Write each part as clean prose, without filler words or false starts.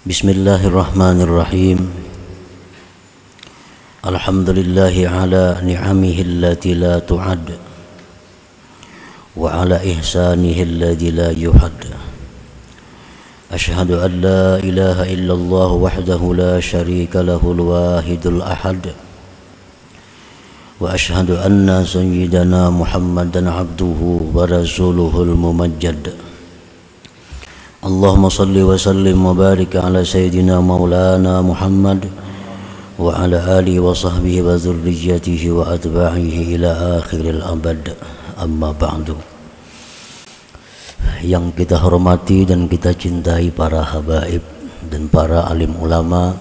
Bismillahirrahmanirrahim. Alhamdulillahi ala ni'amihi allati la tu'ad wa ala ihsanihi alladhi la yuhad. Ashhadu an la ilaha illallah wahdahu la sharika lahul wahidul ahad. Wa ashhadu anna sayyidana Muhammadan abduhu wa rasuluhul mumajjad. Allahumma salli wa sallim wa barik ala sayyidina maulana Muhammad wa ala alihi wa sahbihi wa dzurriyyatihi wa atba'ihi ila akhiril abad. Amma ba'du. Yang kita hormati dan kita cintai para habaib dan para alim ulama,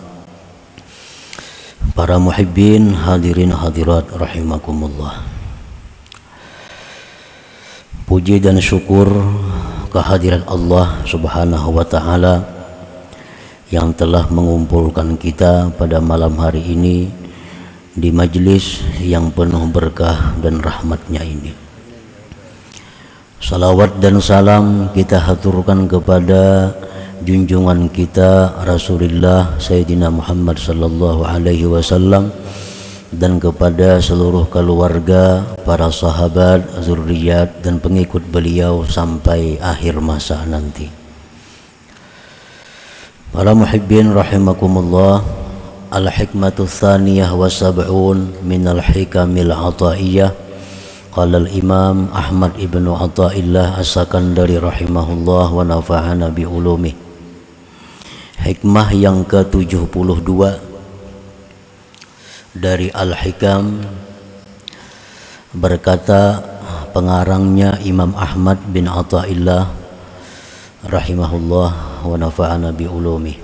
para muhibbin, hadirin hadirat rahimakumullah. Puji dan syukur kehadiran Allah Subhanahu wa ta'ala yang telah mengumpulkan kita pada malam hari ini di majlis yang penuh berkah dan rahmatnya ini. Salawat dan salam kita haturkan kepada junjungan kita Rasulullah Sayyidina Muhammad sallallahu alaihi wasallam dan kepada seluruh keluarga, para sahabat, zurriyat dan pengikut beliau sampai akhir masa nanti. Para muhibbin rahimakumullah, al-hikmatu tsaniyah wa sab'un min al-hikamil ataiyah. Qala al-imam Ahmad ibnu Athaillah as-Sakandari rahimahullah wa nafa'ana bi ulumih. Hikmah yang ke-72 dari Al-Hikam, berkata pengarangnya Imam Ahmad bin Athaillah rahimahullah wa nafa'ana bi ulumi.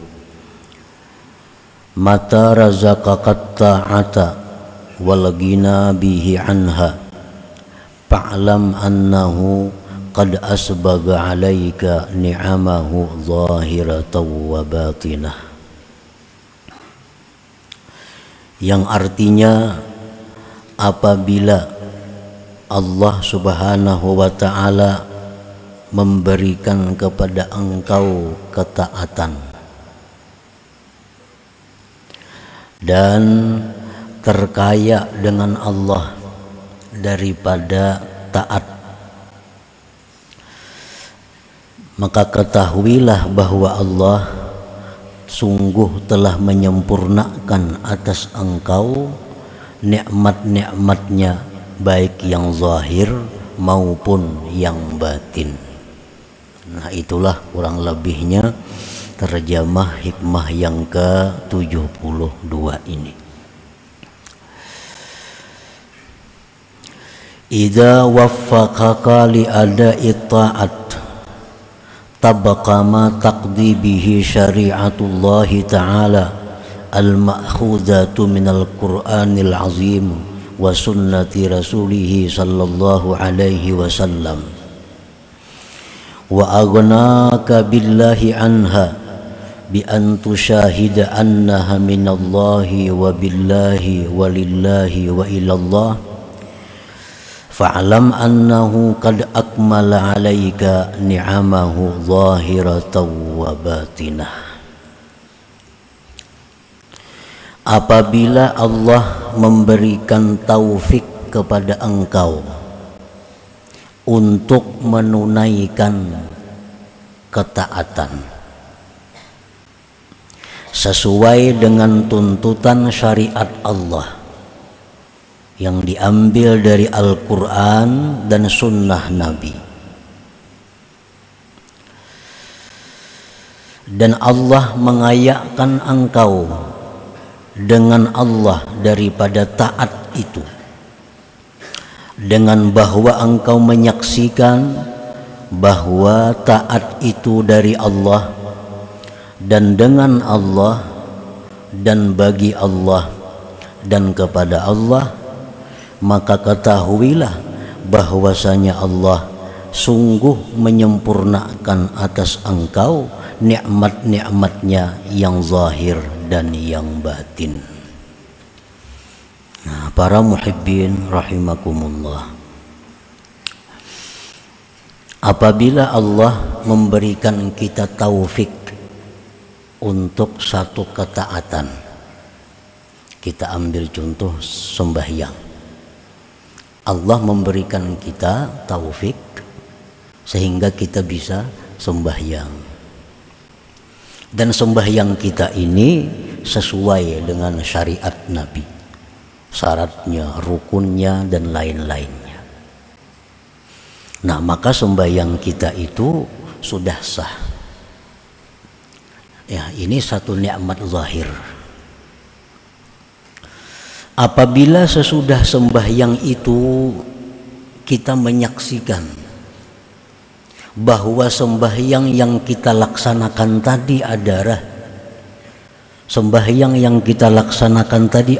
Mata razaqakat ta'ata wal ghina bihi anha fa'lam annahu qad asbaga 'alaika ni'amahu zahiratan wa batinah. Yang artinya, apabila Allah Subhanahu wa ta'ala memberikan kepada engkau ketaatan dan terkaya dengan Allah daripada taat, maka ketahuilah bahwa Allah sungguh telah menyempurnakan atas engkau nikmat-nikmatnya, baik yang zahir maupun yang batin. Nah, itulah kurang lebihnya terjemah hikmah yang ke-72 ini. Idza waffaqaka li ada'i ta'at tabqa ma taqdi bihi syari'atullahi ta'ala al-ma'khudatu minal Qur'anil azim wa sunnati rasulih sallallahu alaihi wasallam wa aghnaka billahi anha bi an tushahida annaha minallahi wa billahi wa lillahi wa ilallah. Fa'lam annahu qad akmala 'alaika ni'amahu zahiratan wa batinah. Apabila Allah memberikan taufik kepada engkau untuk menunaikan ketaatan sesuai dengan tuntutan syariat Allah yang diambil dari Al-Quran dan Sunnah Nabi, dan Allah mengayakkan engkau dengan Allah daripada taat itu, dengan bahwa engkau menyaksikan bahwa taat itu dari Allah dan dengan Allah dan bagi Allah dan kepada Allah, maka ketahuilah bahwasanya Allah sungguh menyempurnakan atas engkau nikmat-nikmatnya yang zahir dan yang batin. Nah, para muhibbin rahimakumullah, apabila Allah memberikan kita taufik untuk satu ketaatan. Kita ambil contoh sembahyang. Allah memberikan kita taufik sehingga kita bisa sembahyang. Dan sembahyang kita ini sesuai dengan syariat Nabi, syaratnya, rukunnya, dan lain-lainnya. Nah, maka sembahyang kita itu sudah sah. Ya, ini satu nikmat zahir. Apabila sesudah sembahyang itu kita menyaksikan bahwa sembahyang yang kita laksanakan tadi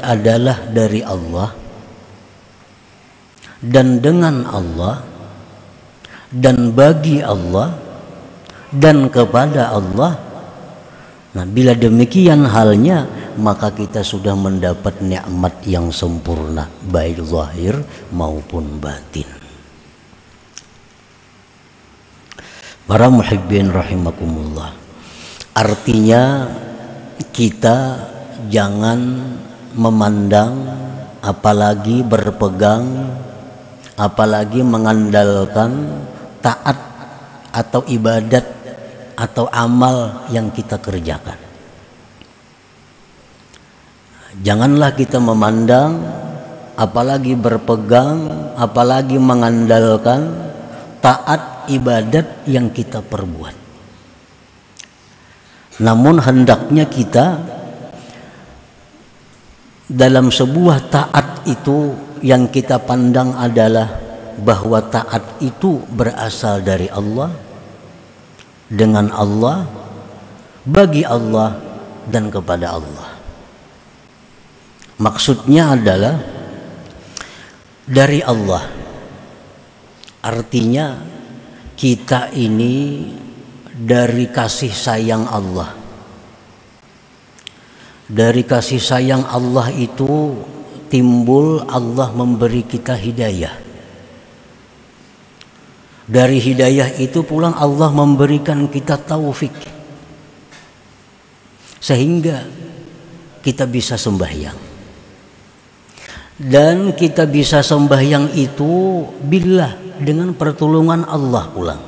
adalah dari Allah dan dengan Allah dan bagi Allah dan kepada Allah. Nah, bila demikian halnya, maka kita sudah mendapat nikmat yang sempurna, baik zahir maupun batin. Para muhibbin rahimakumullah, artinya kita jangan memandang, apalagi berpegang, apalagi mengandalkan taat atau ibadat atau amal yang kita kerjakan. Janganlah kita memandang, apalagi berpegang, apalagi mengandalkan taat ibadat yang kita perbuat. Namun hendaknya kita dalam sebuah taat itu yang kita pandang adalah bahwa taat itu berasal dari Allah, dengan Allah, bagi Allah, dan kepada Allah. Maksudnya adalah dari Allah. Artinya kita ini dari kasih sayang Allah. Dari kasih sayang Allah itu timbul Allah memberi kita hidayah. Dari hidayah itu pulang Allah memberikan kita taufik sehingga kita bisa sembahyang. Dan kita bisa sembahyang itu bila dengan pertolongan Allah pulang.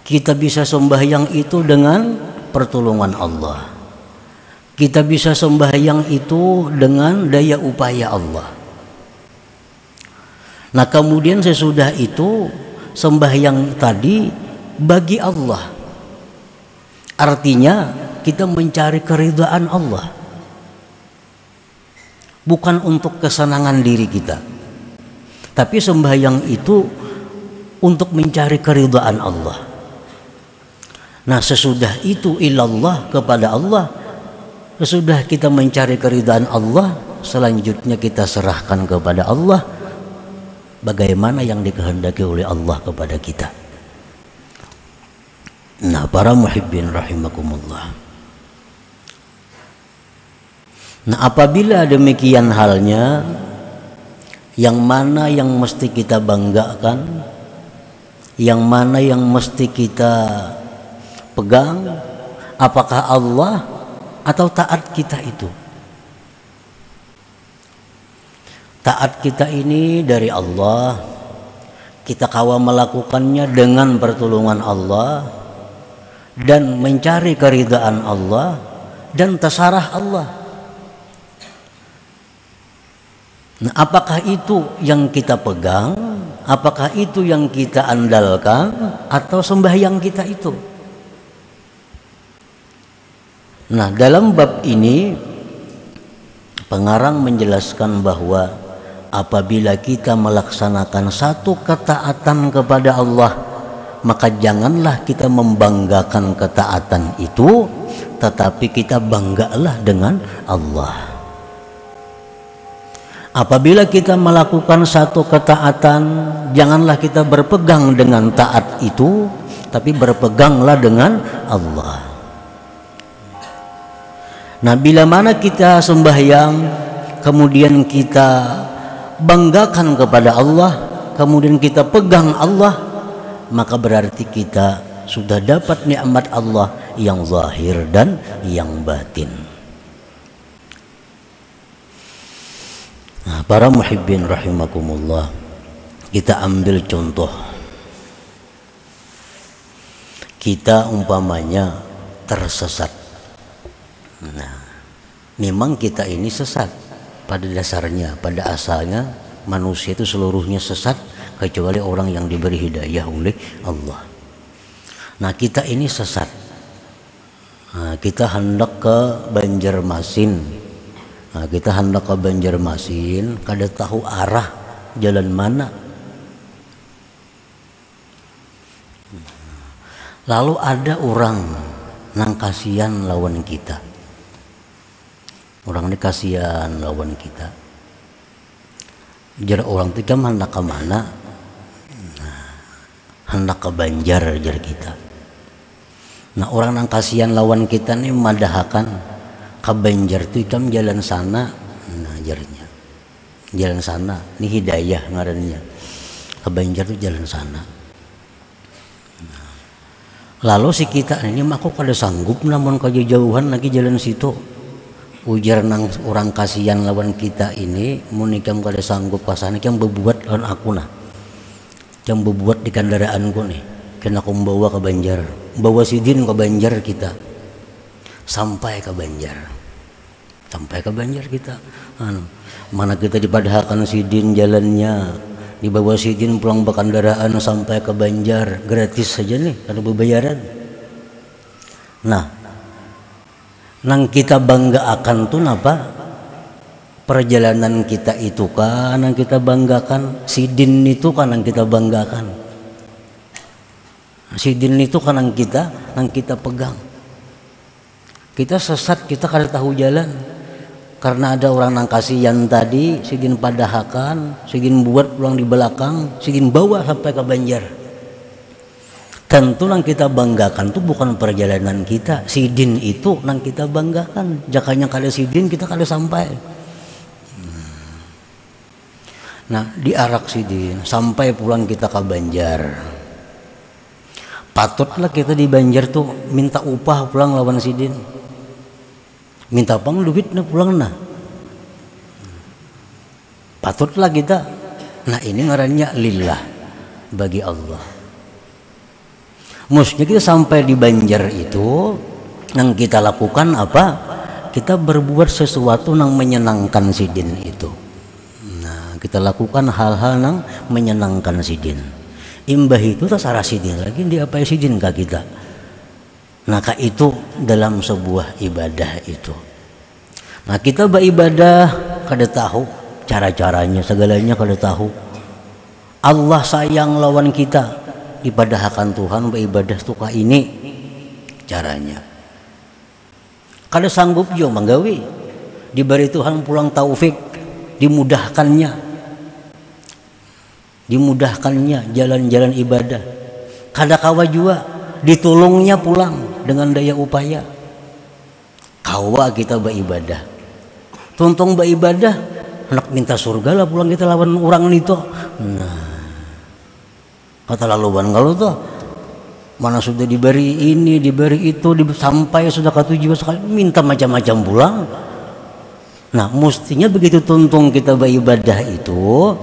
Kita bisa sembahyang itu dengan pertolongan Allah. Kita bisa sembahyang itu dengan daya upaya Allah. Nah, kemudian sesudah itu sembahyang tadi bagi Allah. Artinya kita mencari keridhaan Allah, bukan untuk kesenangan diri kita. Tapi sembahyang itu untuk mencari keridhaan Allah. Nah, sesudah itu ilallah, kepada Allah. Sesudah kita mencari keridhaan Allah, selanjutnya kita serahkan kepada Allah bagaimana yang dikehendaki oleh Allah kepada kita. Nah, para muhibbin rahimakumullah. Nah, apabila demikian halnya, yang mana yang mesti kita banggakan, yang mana yang mesti kita pegang, apakah Allah atau taat kita itu? Taat kita ini dari Allah, kita kawa melakukannya dengan pertolongan Allah dan mencari keridhaan Allah dan terserah Allah. Nah, apakah itu yang kita pegang, apakah itu yang kita andalkan, atau sembahyang kita itu? Nah, dalam bab ini pengarang menjelaskan bahwa apabila kita melaksanakan satu ketaatan kepada Allah, maka janganlah kita membanggakan ketaatan itu, tetapi kita banggalah dengan Allah. Apabila kita melakukan satu ketaatan, janganlah kita berpegang dengan taat itu, tapi berpeganglah dengan Allah. Nah, bila mana kita sembahyang, kemudian kita banggakan kepada Allah, kemudian kita pegang Allah, maka berarti kita sudah dapat nikmat Allah yang zahir dan yang batin. Nah, para muhibbin rahimakumullah, kita ambil contoh. Kita umpamanya tersesat. Nah, memang kita ini sesat pada dasarnya, pada asalnya manusia itu seluruhnya sesat kecuali orang yang diberi hidayah oleh Allah. Nah, kita ini sesat. Nah, kita hendak ke Banjarmasin. Nah, kita hendak ke Banjarmasin, kada tahu arah jalan mana. Lalu ada orang nang kasihan lawan kita. Orang ini kasihan lawan kita. Jar orang itu kan hendak ke mana? Nah, hendak ke Banjar jar kita. Nah, orang nang kasihan lawan kita nih madahakan ke Banjar itu kan jalan sana. Nah, jarnya jalan sana. Ini hidayah ngarannya. Ke Banjar itu jalan sana. Lalu si kita ini mah kok kada sanggup namun kejauhan lagi jalan situ. Ujar nang orang kasihan lawan kita ini, munikam kada sanggup pasane yang bebuat lawan aku nah. Yang bebuat di kendaraanku nih. Kena aku membawa ke Banjar. Bawa sidin ke Banjar kita. Sampai ke Banjar. Sampai ke Banjar kita. Mana kita dipadahkan sidin jalannya. Dibawa sidin pulang ke kendaraan sampai ke Banjar gratis saja nih, ada bebayaran. Nah, nang kita bangga akan tuh apa? Perjalanan kita itu kan yang kita banggakan, sidin itu kan yang kita banggakan. Sidin itu kan yang kita pegang. Kita sesat, kita kada tahu jalan. Karena ada orang nang kasihan tadi, sidin padahakan, sidin buat pulang di belakang, sidin bawa sampai ke Banjar. Tentu nang kita banggakan itu bukan perjalanan kita, sidin itu nang kita banggakan. Jakanya kada sidin kita kada sampai. Nah, diarak sidin sampai pulang kita ke Banjar. Patutlah kita di Banjar tuh minta upah pulang lawan sidin. Minta pang duit na pulang nah. Patutlah kita. Nah, ini ngarannya lillah, bagi Allah. Maksudnya kita sampai di Banjar itu yang kita lakukan apa? Kita berbuat sesuatu yang menyenangkan sidin itu. Nah, kita lakukan hal-hal yang menyenangkan sidin. Imbah itu terserah sidin lagi dia apa sidin ke kita. Maka itu dalam sebuah ibadah itu. Nah, kita beribadah kada tahu cara-caranya, segalanya kada tahu. Allah sayang lawan kita, dipadahkan Tuhan beribadah tuh ini caranya. Kada sanggup jo manggawi. Diberi Tuhan pulang taufik, dimudahkannya jalan-jalan ibadah. Kada kawa jua ditolongnya pulang dengan daya upaya. Kawa kita beribadah. Tuntung beribadah, hendak minta surga lah pulang kita lawan orang itu. Nah, kata laluan kalau tuh mana sudah diberi ini, diberi itu, sampai sudah ke tujuan sekali minta macam-macam pulang. Nah, mestinya begitu tuntung kita beribadah itu,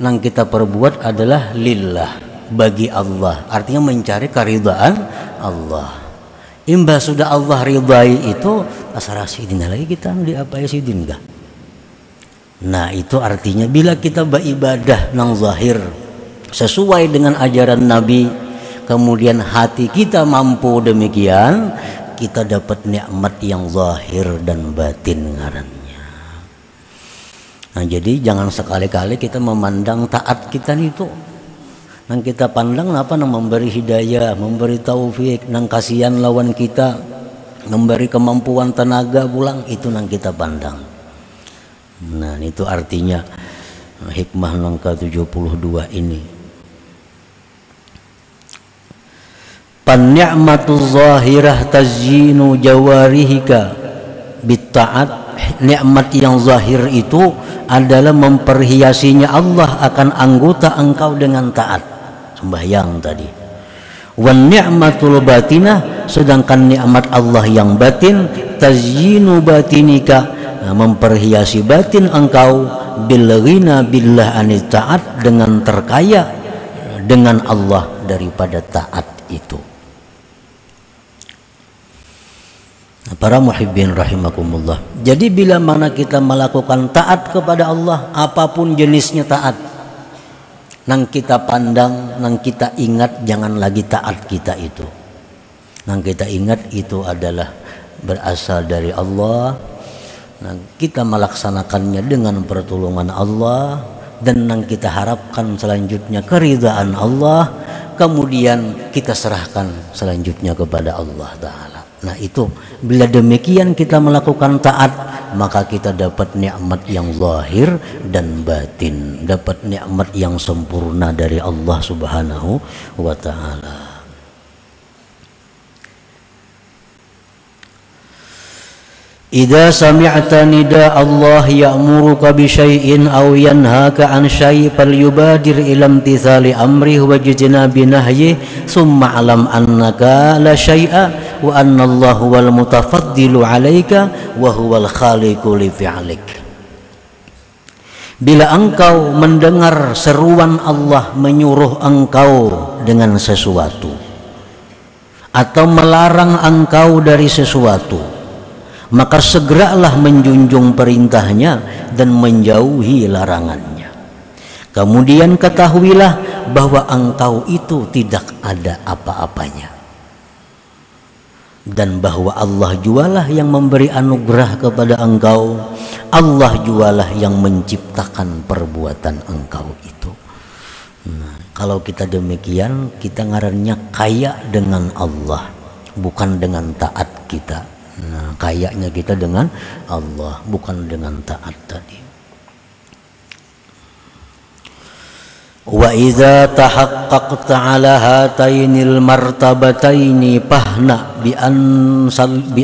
yang kita perbuat adalah lillah, bagi Allah. Artinya mencari keridhaan Allah. Imbah sudah Allah ridai itu, asal sidin lagi kita diapai sidin kah? Nah, itu artinya bila kita beribadah nang zahir sesuai dengan ajaran Nabi, kemudian hati kita mampu demikian, kita dapat nikmat yang zahir dan batin ngarannya. Nah, jadi jangan sekali-kali kita memandang taat kita itu. Nang kita pandang apa nang memberi hidayah, memberi taufik, nang kasihan lawan kita, memberi kemampuan tenaga pulang, itu nang kita pandang. Nah, itu artinya hikmah nang ke-72 ini. Pan-ni'matu zahirah tazyinu jawarihika bitta'at. Nikmat yang zahir itu adalah memperhiasinya Allah akan anggota engkau dengan taat. Sembahyang tadi. Wan ni'matul batinah, sedangkan nikmat Allah yang batin tazyinu batinika, memperhiasi batin engkau bil ghina billah anit taat, dengan terkaya dengan Allah daripada taat itu. Para muhibbin rahimakumullah. Jadi bila mana kita melakukan taat kepada Allah, apapun jenisnya taat, nang kita pandang, nang kita ingat, jangan lagi taat kita itu. Nang kita ingat itu adalah berasal dari Allah. Nang kita melaksanakannya dengan pertolongan Allah, dan nang kita harapkan selanjutnya keridhaan Allah, kemudian kita serahkan selanjutnya kepada Allah Ta'ala. Nah itu, bila demikian kita melakukan taat, maka kita dapat nikmat yang zahir dan batin, dapat nikmat yang sempurna dari Allah Subhanahu wa Ta'ala. Idza sami'ta nida Allah ya'muruka bi syai'in aw yanhaka an syai' falyubadir ila imtithali amrihi wa jitinabi nahyihi summa alam annaka la syai'a wa anna Allah wal mutafaddilu 'alaika wa huwal khaliqu li fi'lik. Bila engkau mendengar seruan Allah menyuruh engkau dengan sesuatu atau melarang engkau dari sesuatu, maka segeralah menjunjung perintahnya dan menjauhi larangannya. Kemudian ketahuilah bahwa engkau itu tidak ada apa-apanya, dan bahwa Allah jualah yang memberi anugerah kepada engkau, Allah jualah yang menciptakan perbuatan engkau itu. Nah, kalau kita demikian, kita ngarannya kaya dengan Allah, bukan dengan taat kita. Nah, kayaknya kita dengan Allah, bukan dengan taat tadi. Wa idza tahaqqaqta ala hatainil martabataini fahna bi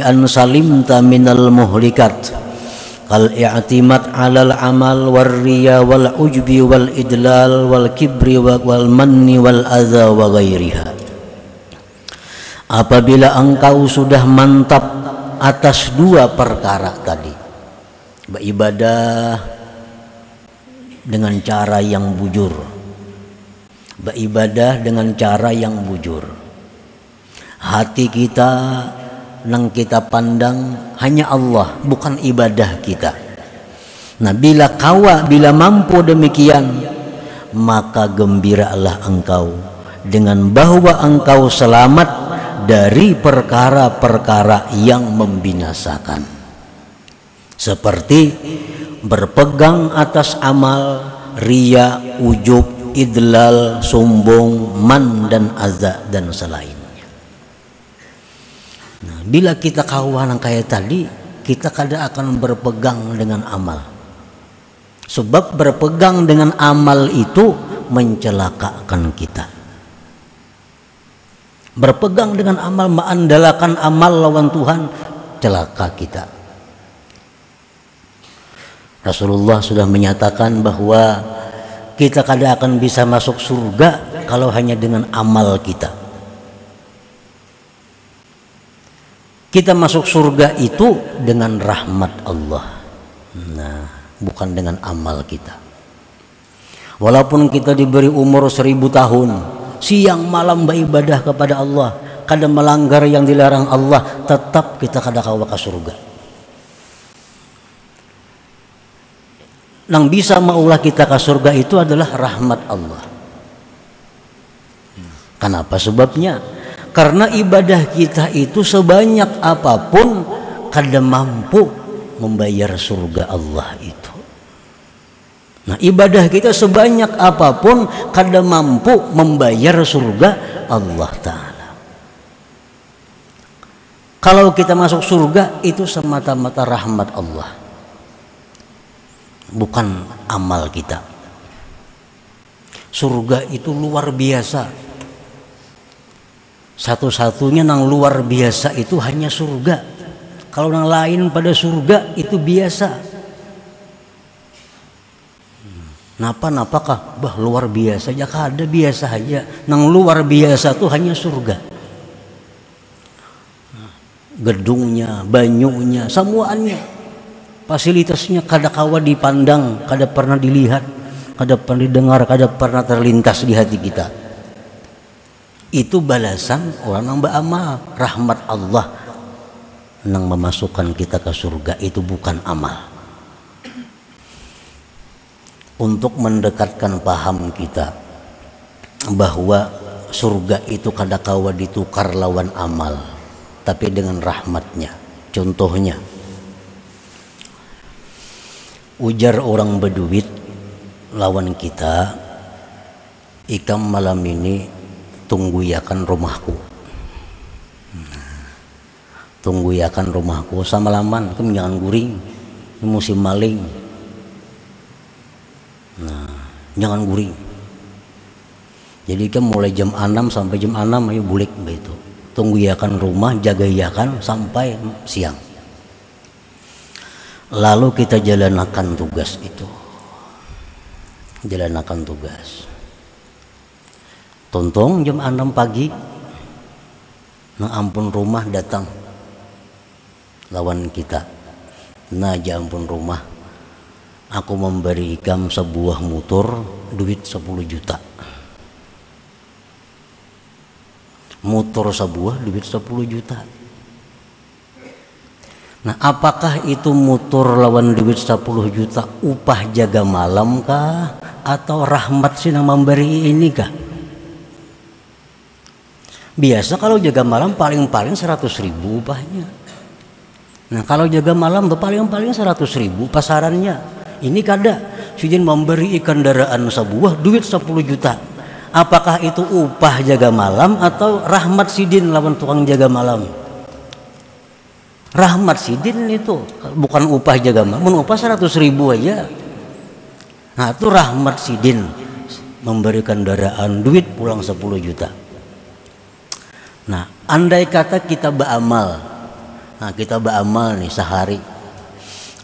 an salimta minal muhlikat kal i'timad 'alal amal war riya wal ujbi wal idlal wal kibri wal manni wal adza wa ghairiha. Apabila engkau sudah mantap atas dua perkara tadi, beribadah dengan cara yang bujur, beribadah dengan cara yang bujur, hati kita nang kita pandang hanya Allah, bukan ibadah kita. Nah, bila mampu demikian, maka gembiralah engkau dengan bahwa engkau selamat dari perkara-perkara yang membinasakan, seperti berpegang atas amal, riya, ujub, idlal, sombong, man dan azza dan selainnya. Nah, bila kita kawan kayak tadi, kita kadang akan berpegang dengan amal, sebab berpegang dengan amal itu mencelakakan kita. Berpegang dengan amal, mengandalkan amal lawan Tuhan, celaka kita. Rasulullah sudah menyatakan bahwa kita kadang akan bisa masuk surga kalau hanya dengan amal kita. Kita masuk surga itu dengan rahmat Allah, nah, bukan dengan amal kita. Walaupun kita diberi umur 1000 tahun, siang malam beribadah kepada Allah, kadang melanggar yang dilarang Allah, tetap kita kadang kawa ke surga. Nang bisa maulah kita ke surga itu adalah rahmat Allah. Kenapa sebabnya? Karena ibadah kita itu sebanyak apapun kadang mampu membayar surga Allah itu. Nah, ibadah kita sebanyak apapun kadang mampu membayar surga Allah Ta'ala. Kalau kita masuk surga itu semata-mata rahmat Allah, bukan amal kita. Surga itu luar biasa. Satu-satunya nang luar biasa itu hanya surga. Kalau nang lain pada surga itu biasa. Napa-napakah? Bah, luar biasa ya, kada biasa aja. Nang luar biasa tuh hanya surga. gedungnya, banyunya, semuanya, fasilitasnya kada kawa dipandang, kada pernah dilihat, kada pernah didengar, kada pernah terlintas di hati kita. Itu balasan orang yang beramal. Rahmat Allah yang memasukkan kita ke surga itu bukan amal. Untuk mendekatkan paham kita bahwa surga itu kada kawa ditukar lawan amal, tapi dengan rahmatnya. Contohnya, ujar orang berduit lawan kita, ikam malam ini tunggu yakan rumahku, tunggu yakan rumahku samalaman, kamu jangan guring, ini musim maling. Nah, jangan guring. Jadi kan mulai jam 6 sampai jam 6 ayo bulik begitu. Tunggu yakan rumah, jaga yakan sampai siang. Lalu kita jalankan tugas itu. Jalankan tugas. Tontong jam 6 pagi. Nah ampun rumah datang lawan kita. Nah ya ampun rumah, aku memberi ikam sebuah motor duit 10 juta. Motor sebuah duit 10 juta. Nah apakah itu motor lawan duit 10 juta upah jaga malam kah, atau rahmat sih yang memberi ini kah? Biasa kalau jaga malam paling-paling 100.000 upahnya. Nah kalau jaga malam tuh paling-paling 100.000 pasarannya. Ini kada, sidin memberi kendaraan sebuah duit 10 juta. Apakah itu upah jaga malam atau rahmat sidin lawan tukang jaga malam? Rahmat sidin itu, bukan upah jaga malam. Upah 100.000 aja. Nah itu rahmat sidin memberi kendaraan duit pulang 10 juta. Nah andai kata kita beramal, nah kita beramal nih sehari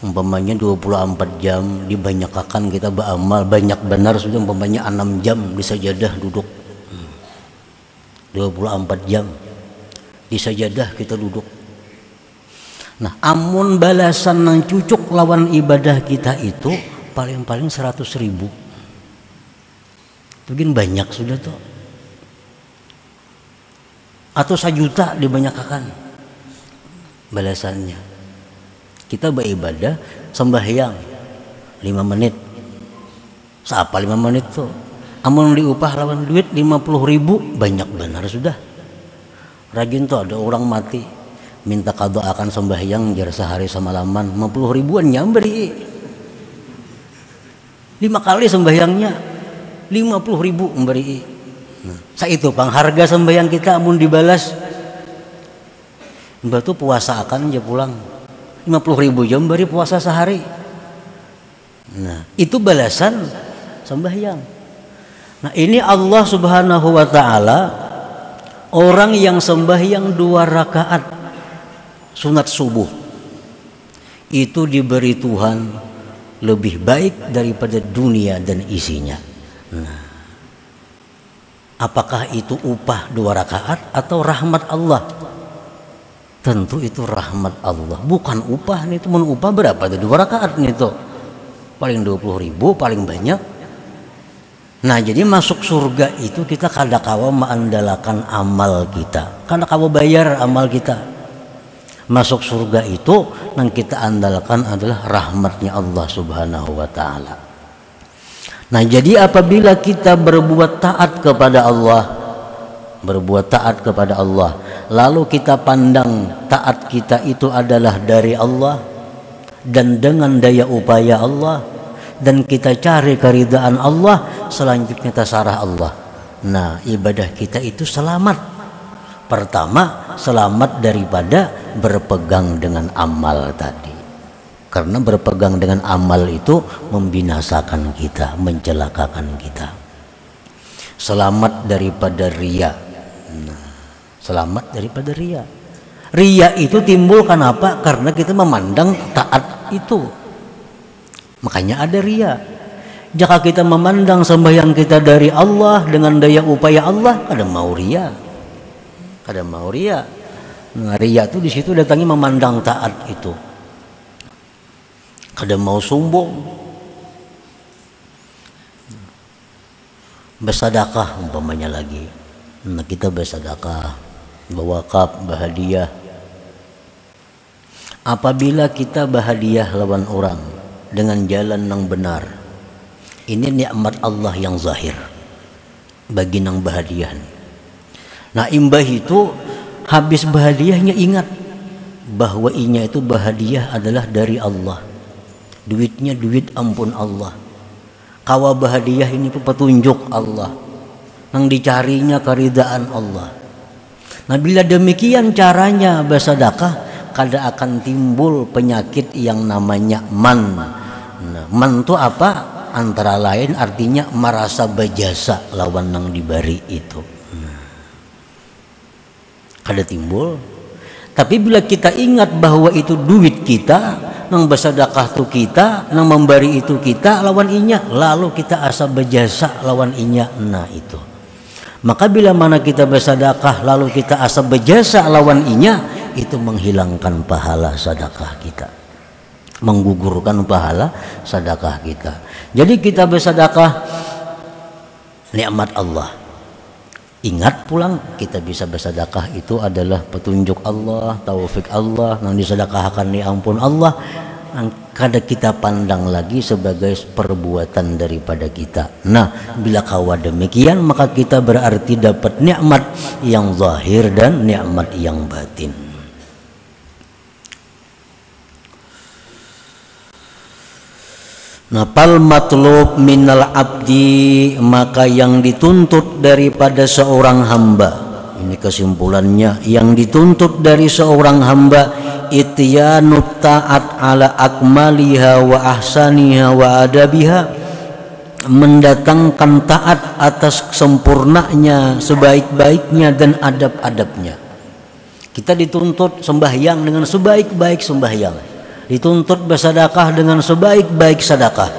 umpamanya 24 jam dibanyakkan kita beramal, banyak benar sudah umpamanya 6 jam di sajadah duduk, 24 jam di sajadah kita duduk. Nah amun balasan yang cucuk lawan ibadah kita itu paling-paling 100.000, mungkin banyak sudah tuh, atau 1 juta dibanyakkan balasannya. Kita beribadah sembahyang 5 menit. Siapa 5 menit tuh? Amun diupah lawan duit 50.000 banyak benar sudah. Rajin tuh ada orang mati minta qada akan sembahyang jar sehari semalaman 50 ribuan nyamberi. 5 kali sembahyangnya 50.000 memberi. Nah, itu pangharga sembahyang kita amun dibalas. Mbak tuh puasa akan aja pulang 50.000 jam beri puasa sehari. Nah itu balasan sembahyang. Nah ini Allah subhanahu wa ta'ala, orang yang sembahyang 2 rakaat sunat subuh itu diberi Tuhan lebih baik daripada dunia dan isinya. Nah apakah itu upah 2 rakaat atau rahmat Allah? Tentu itu rahmat Allah, bukan upah nih. Teman upah berapa tuh 2 rakaat nih tuh, paling 20.000 paling banyak. Nah jadi masuk surga itu kita kada kawa mengandalkan amal kita, kada kawa bayar amal kita. Masuk surga itu yang kita andalkan adalah rahmatnya Allah subhanahu wa ta'ala. Nah jadi apabila kita berbuat taat kepada Allah, berbuat taat kepada Allah, lalu kita pandang taat kita itu adalah dari Allah dan dengan daya upaya Allah, dan kita cari keridaan Allah, selanjutnya tasarah Allah. Nah ibadah kita itu selamat. Pertama selamat daripada berpegang dengan amal tadi, karena berpegang dengan amal itu membinasakan kita, mencelakakan kita. Selamat daripada riya. Nah, selamat daripada ria. Ria itu timbul kenapa? Karena kita memandang taat itu, makanya ada ria. Jika kita memandang sembahyang kita dari Allah dengan daya upaya Allah, kada mau ria, kada mau ria. Nah, riya itu di situ datangnya memandang taat itu. Kada mau sombong. Bersedekah umpamanya lagi. Nah, kita bersedekah, berwakaf, berhadiah. Apabila kita berhadiah lawan orang dengan jalan yang benar, ini nikmat Allah yang zahir bagi nang berhadiah. Nah, imbah itu habis berhadiahnya ingat bahwa inya itu berhadiah adalah dari Allah. Duitnya duit ampun Allah. Kawa berhadiah ini petunjuk Allah. Nang dicarinya keridaan Allah. Nah, bila demikian caranya bersedekah, kada akan timbul penyakit yang namanya man. Nah, man itu apa? Antara lain artinya merasa berjasa lawan nang diberi itu. Kada timbul. Tapi bila kita ingat bahwa itu duit kita, nang bersedekah tu kita, nang memberi itu kita lawan inya, lalu kita asa berjasa lawan inya. Nah itu. Maka bila mana kita bersedekah lalu kita asa berjasa lawan inya, itu menghilangkan pahala sedekah kita, menggugurkan pahala sedekah kita. Jadi kita bersedekah nikmat Allah. Ingat pulang kita bisa bersedekah itu adalah petunjuk Allah, taufik Allah, yang disedekahkan ni ampun Allah, yang kada kita pandang lagi sebagai perbuatan daripada kita. Nah, bila kawa demikian maka kita berarti dapat nikmat yang zahir dan nikmat yang batin. Nah, pal matlub minal abdi, maka yang dituntut daripada seorang hamba, ini kesimpulannya, yang dituntut dari seorang hamba ityanut ta'at ala akmaliha wa ahsaniha wa adabiha, mendatangkan taat atas sempurnanya, sebaik-baiknya dan adab-adabnya. Kita dituntut sembahyang dengan sebaik-baik sembahyang, dituntut bersedekah dengan sebaik-baik sedekah.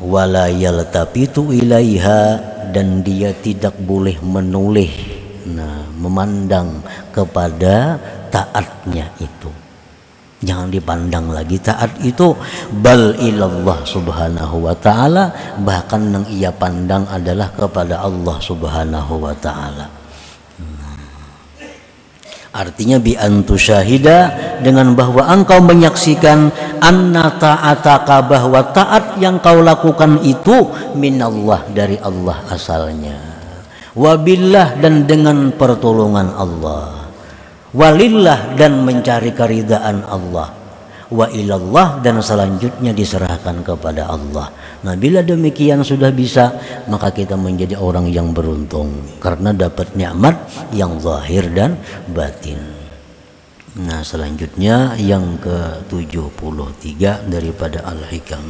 Wala yaltapitu ilaiha, dan dia tidak boleh menoleh, nah, memandang kepada taatnya itu. Jangan dipandang lagi taat itu. Bal ilallah subhanahu wa ta'ala, bahkan yang ia pandang adalah kepada Allah subhanahu wa ta'ala. Artinya bi antu syahida, dengan bahwa engkau menyaksikan anna ta'ataka, bahwa taat yang kau lakukan itu minallah, dari Allah asalnya, wabillah, dan dengan pertolongan Allah, walillah, dan mencari keridaan Allah, wa ilallah, dan selanjutnya diserahkan kepada Allah. Nah, bila demikian sudah bisa, maka kita menjadi orang yang beruntung karena dapat nikmat yang zahir dan batin. Nah, selanjutnya yang ke-73 daripada Al-Hikam.